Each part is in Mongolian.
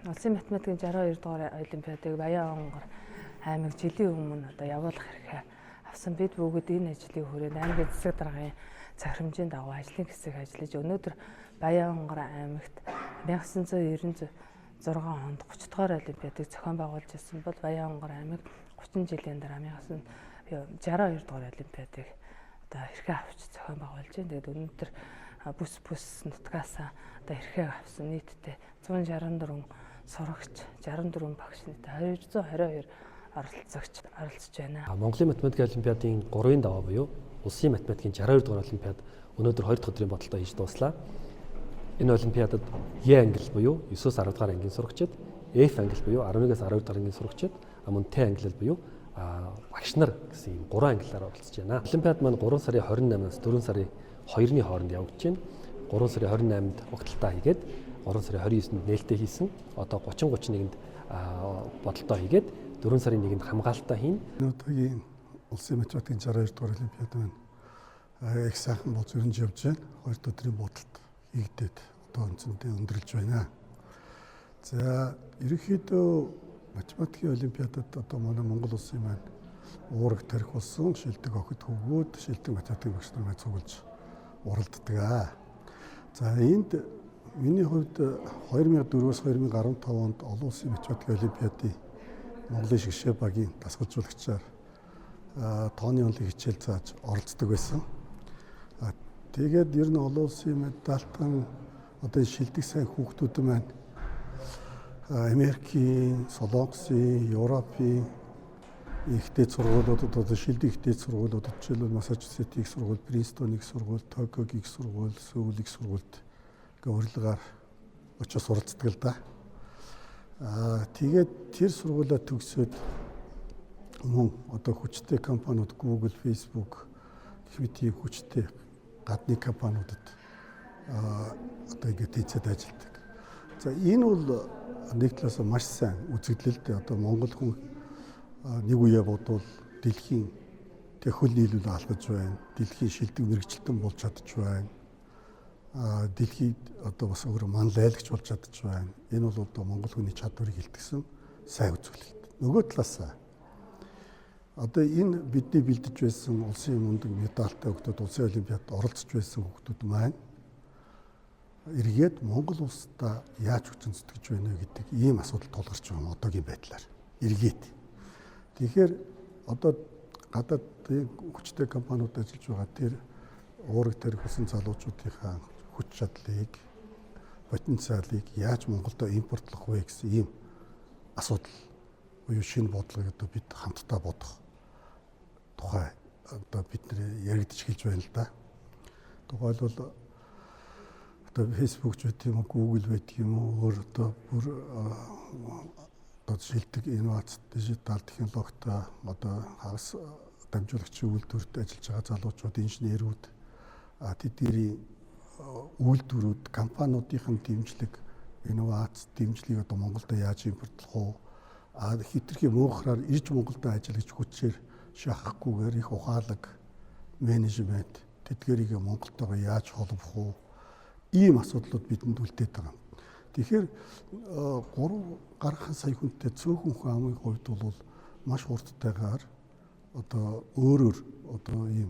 улсын математикийн 62 дугаар олимпиадыг Баян Онгор аймаг жилийн өмнө одоо явуулах хэрэгтэй авсан. Бид бүгд энэ ажлын хүрээнд аймгийн засаг даргын захирамжийн дагуу ажлын хэсэг ажиллаж өнөөдөр Баян Онгор аймагт 1996 онд 30 дугаар олимпиадыг зохион байгуулж ирсэн бол Баян Онгор аймаг 30 жилийн дараа 1962 дугаар олимпиадыг одоо хэрхээ авч зохион байгуулж байна. Тэгээд өнөөдөр бүс нутгаас одоо хэрхээ авсан нийтдээ 164 сурагч, 64 багш нийтээ 222 оролцогч оролцож байна. Монголын математикийн олимпиадын 3-ын даваа буюу улсын математикийн 62 дугаар олимпиад өнөөдөр 2 дахь өдрийн бодолтой хийж дууслаа. Энэ олимпиадад Е англи буюу 9-өөс 10 дугаар ангийн сурагчид, F англи буюу 11-ээс 12 дугаар ангийн сурагчид, мөн Т англи буюу багш нар гэсэн ийм 3 англиар оролцож байна. Олимпиад маань 3 сарын 28-наас 4 сарын 2-ны хооронд явагдаж байна. 3 сарын 28-нд угталтаа хийгээд 3 сарын 29-нд нээлттэй хийсэн. Одоо 30-31-нд бодолтоо хийгээд 4 сарын 1-нд хамгаалтаа хийн. Өнөөдрийн улсын математикийн 62 дугаар олимпиад маань их сайхан болж өрнж явж байна. 2 өдрийн бодолт хийгдээд одоо өнцөндөө өндөрлж байна. За ерөнхийдөө математикийн олимпиадад одоо манай Монгол улсын маань уураг тарих болсон шилдэг охид хөвгүүд шилдэг математикийн багш нар маань цуглаж уралддаг. За энд миний хувьд 2004-өөс 2015 онд олон улсын математикийн олимпиадын Монголын шгшээ багийн дасгалжуулагчаар тооны онолын хичээл зааж оролцдог байсан. Тэгээд ер нь олон улсын медальтан одоо шилдэг сайн хүүхдүүд маань Америкийн, Солонгосын, Европын ихтэй сургуулиудад одоо шилдэг ихтэй сургуулиудад жишээлбэл Массачусетс их сургууль, Принстон их сургууль, Токиогийн их сургууль, Сөүл их сургуульд урилгаар очиж суралцдаг л да. Тэгээд тэр сургуулаа төгсөөд мөн одоо хүчтэй компаниуд Google, Facebook гэх мэт хүчтэй гадны компаниудад одоо ингээд тэнцээд ажилладаг. За энэ бол нэг талаас маш сайн үзэгдэлтэй одоо Монгол хүн нэг үе бодвол дэлхийн хөл нийлүүл алгаж байна. Дэлхийн шилдэг мэрэгчлэн болж чадж байна. Дэлхийд одоо бас өөр манлайлагч болж чадж байна. Энэ бол одоо Монгол хүний чадварыг илтгэсэн сайн үзүүлэлт. Нөгөө талаас одоо энэ бидний бэлдэж байсан улсын мундаг медальтай хүүхдүүд улсын олимпиадад оролцож байсан хүүхдүүд маань эргээд Монгол улстай яаж хүчин зүтгэж байна вэ гэдэг ийм асуудал тулгарч байгаа одоогийн байдлаар эргээд. Тэгэхээр одоо гадаад хүчтэй компаниуд ажиллаж байгаа тэр уураг тарих болсон залуучуудынхаа хүч чадлыг, потенциалыг яаж Монголдо импортлох вэ гэсэн ийм асуудал буюу шинэ бодлогыг одоо бид хамтдаа бодох тухай одоо бид яригдж эхэлж байна л да. Тухайлбал одоо Facebook ч гэдэг юм уу, Google байдаг юм уу, өөр одоо бүр одоо шилдэг инновац, дижитал технологитой одоо хагас дамжуулагчийн үйлдвэрт ажиллаж байгаа залуучууд, инженерүүд тэдний үйлдвэрүүд, компаниудын дэмжлэг, инновац, дэмжлэгийг одоо Монголд яаж импортлох вэ? Хитрхи муухраар ирж Монголд ажиллаж хүчээр шахахгүйгээр их ухаалаг менежмент тэдгэрийг Монголтойгоо яаж холбох вэ? Ийм асуудлууд бидэнд үлдээд байгаа. Тэгэхээр 3 гаруй сая хүнтэй цөөхөн хүн амын хувьд бол маш хурдтайгаар одоо өөрөөр одоо ийм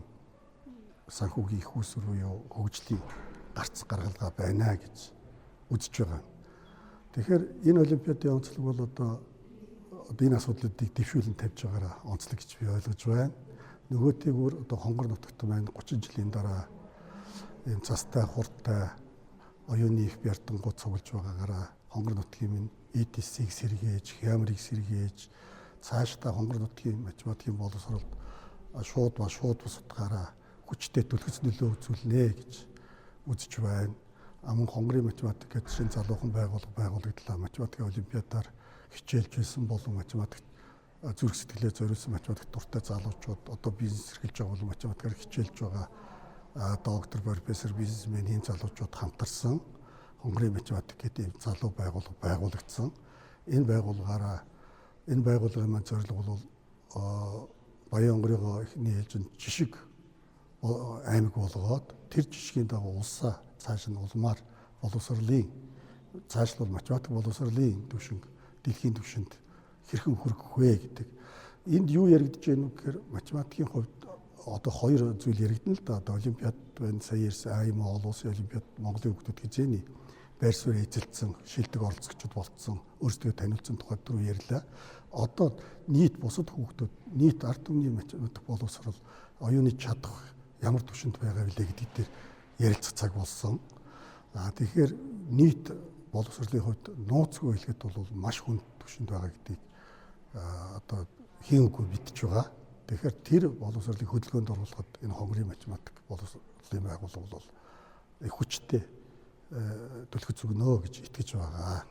санхүүгийн их уср буюу хөгжлийн гарц гаргалгаа байна гэж үзэж байгаа. Тэгэхээр энэ олимпиадын онцлог бол одоо энэ асуудлуудыг дэвшүүлэн тавьж байгаараа онцлог гэж би ойлгож байна. Нөгөөтэйгүр одоо хонгор нутагт маань 30 жилийн дараа ийм цастай хурдтай оюуны их бяртангууд цуглаж байгаагаараа хонгор нутгийн минь ETC-г сэргээж, Хямрыг сэргээж, цаашдаа хонгор нутгийн математикийн боловсролд шууд бус утгаараа хүчтэй төлөвлөс нөлөө үзүүлнэ гэж үзэж байна. Аман хонгорын математик гэдэг шинэ залуухан байгуулагдлаа. Математикийн олимпиадаар хичээлж байсан болон математик зүрх сэтгэлээ зориулсан математик дуртай залуучууд одоо бизнес эрхэлж байгаа болон математикаар хичээлж байгаа доктор, профессор, бизнесмен ийм залуучууд хамтарсан хонгорын математик гэдэг залуу байгууллага байгуулагдсан. Энэ байгууллагын маань зорилго бол Баян Онгорын эхний ээлжинд жишг аймаг болгоод тэр жишгийн дагуу улсаа цааш нь улмаар боловсролын цаашлбал математик боловсролын түвшинг дэлхийн түвшинд хэрхэн хүрэх вэ гэдэг. Энд юу яригдж байна вэ гэхээр математикийн хувьд одоо хоёр зүйл яригдана л да. Одоо олимпиад байна, сая ирсэн АИМ олон улсын олимпиад Монголын хүүхдүүд хизээний байр суурь эзэлсэн, шилдэг оролцогчид болцсон, өөрсдөө таниулсан тухай түрүү ярьлаа. Одоо нийт бусад хүүхдүүд, нийт ард түмний математик боловсрол, оюуны чадах ямар түвшинд байгаа вэ гэдэг дээр ярилцах цаг болсон. Тэгэхээр нийт боловсролын хувьд нууцгүй хэлэхэд бол маш хүнд түвшинд байгаа гэдгийг одоо хийн үгүй мэдж байгаа. Тэгэхээр тэр боловсролыг хөдөлгөөнд оруулахад энэ хонгорын математик боловсролын байгууллага бол их хүчтэй төлөхөц өгнө гэж итгэж байгаа.